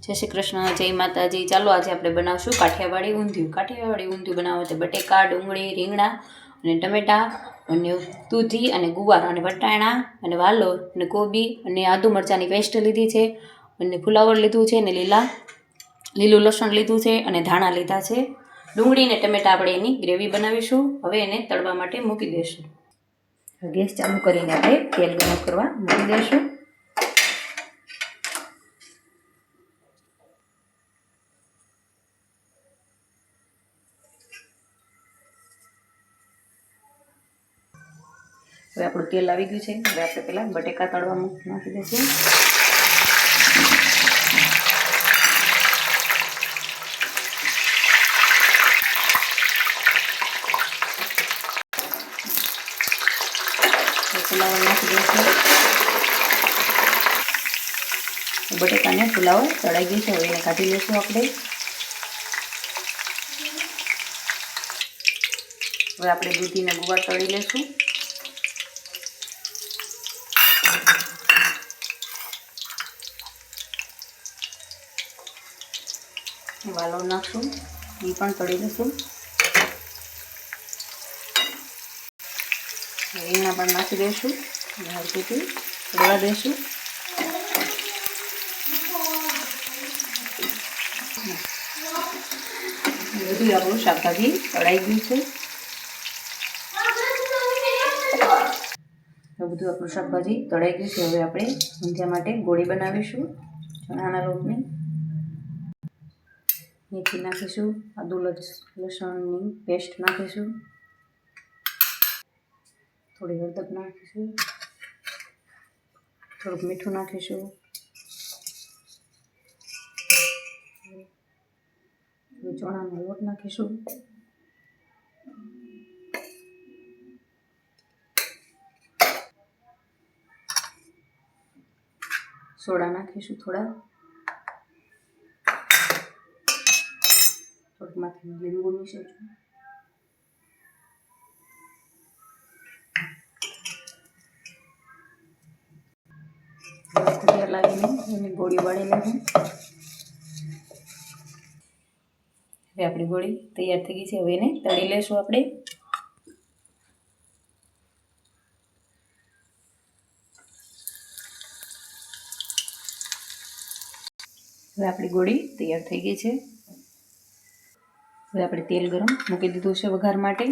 જય શ્રી કૃષ્ણ, જય માતાજી। ચાલો આજે આપણે બનાવશું કાઠિયાવાડી ઊંધિયું। કાઠિયાવાડી ઊંધિયું બનાવવા માટે બટેકા, ડુંગળી, રીંગણા અને ટમેટા અને દૂધી અને ગુવાર અને વટાણા અને વાલોર અને કોબી અને આદુ મરચાંની પેસ્ટ લીધી છે અને ફુલાવર લીધું છે અને લીલું લસણ લીધું છે અને ધાણા લીધા છે। ડુંગળી અને ટમેટા આપણે એની ગ્રેવી બનાવીશું। હવે એને તળવા માટે મૂકી દઈશું। ગેસ ચાલુ કરીને આપણે તેલ ગરમ કરવા મૂકી દઈશું। હવે આપણું તેલ આવી ગયું છે। હવે આપણે પહેલાં બટેકા તળવા નાખી દઈશું। ફુલાવર નાખી દઈશું। બટેકાને ફુલાવર તળાઈ ગયું છે। હવે એને કાઢી લઈશું આપણે। હવે આપણે દૂધીને ગુવાર તળી લઈશું। વાલોર નાખશું, એ પણ તળી લઈશું। રીંગણા પણ નાખી દઈશું અને હળકીથી તળવા દઈશું। બધું આપણું શાકભાજી તળાઈ ગયું છે। બધું આપણું શાકભાજી તળાઈ ગયું છે। હવે આપણે ઊંધિયા માટે ગોળી બનાવીશું ચણાના લોટની। મેથી નાખીશું, આદુ લસણની પેસ્ટ નાખીશું, થોડી હળદર નાખીશું, થોડુંક મીઠું નાખીશું, ચણાનો લોટ નાખીશું, સોડા નાખીશું, થોડુંક માથે લીંબુ મિશીશું। તૈયાર લાવીને એની ગોળી વાળી લેવું। હવે આપણી ગોળી તૈયાર થઈ ગઈ છે। હવે એને તળી લેશું આપણે। હવે આપણી ગોળી તૈયાર થઈ ગઈ છે। હવે આપણે તેલ ગરમ મૂકી દીધું છે વઘાર માટે।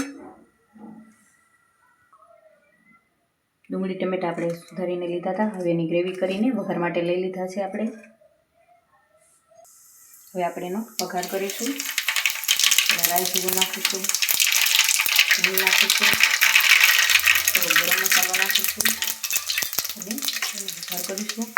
ડુંગળી ટમેટા આપણે સુધારીને લીધા હતા। હવે એની ગ્રેવી કરીને વઘાર માટે લઈ લીધા છે આપણે। હવે આપણે એનો વઘાર કરીશું। રાઈ જીરું નાખીશું, ઘી નાખીશું, થોડો ગરમ મસાલો નાખીશું અને એનો વઘાર કરીશું।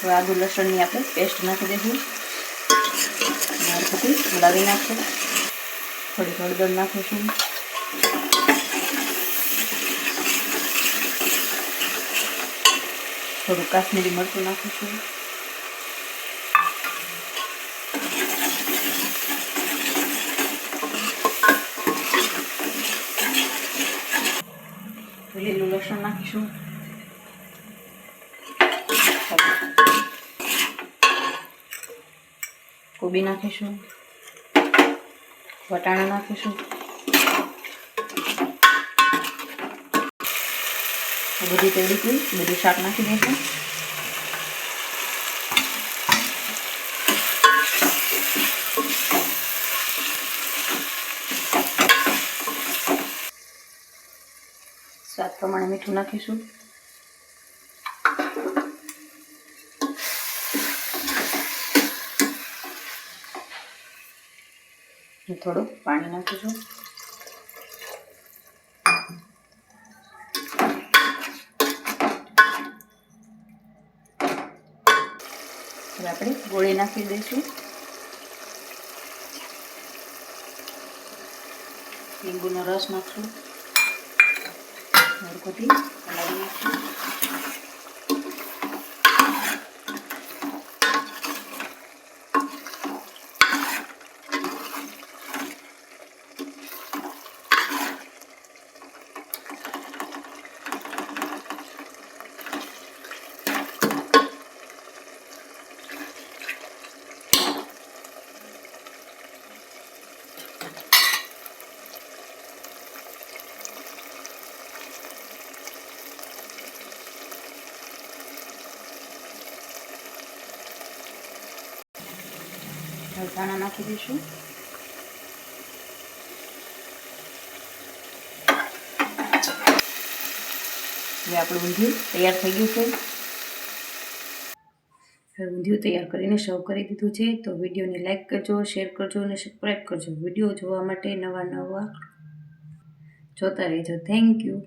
હવે આદુ લસણની આપણે પેસ્ટ નાખી દઈશું, પછી હલાવી નાખશું। થોડી હળદર નાખીશું, થોડું કાશ્મીરી મરચું નાખીશું, લીલું લસણ નાખીશું, કોબી નાખીશું, વટાણા નાખીશું, બધી તળી બધું શાક નાખી દઈશું। સ્વાદ પ્રમાણે મીઠું નાખીશું, થોડું પાણી નાખીશું। હવે આપણે ગોળી નાખી દઈશું, લીંબુનો રસ નાખશું, હળકોથી હલાવી નાખીએ. ધાણા નાખી દઈશું. હવે આપણું ઊંધિયું તૈયાર થઈ ગયું છે. હવે ઊંધિયું તૈયાર કરીને સર્વ કરી દીધું છે. તો વિડીયોને લાઇક કરજો, શેર કરજો અને સબસ્ક્રાઈબ કરજો. વિડીયો જોવા માટે નવા જોતા રહેજો. Thank you.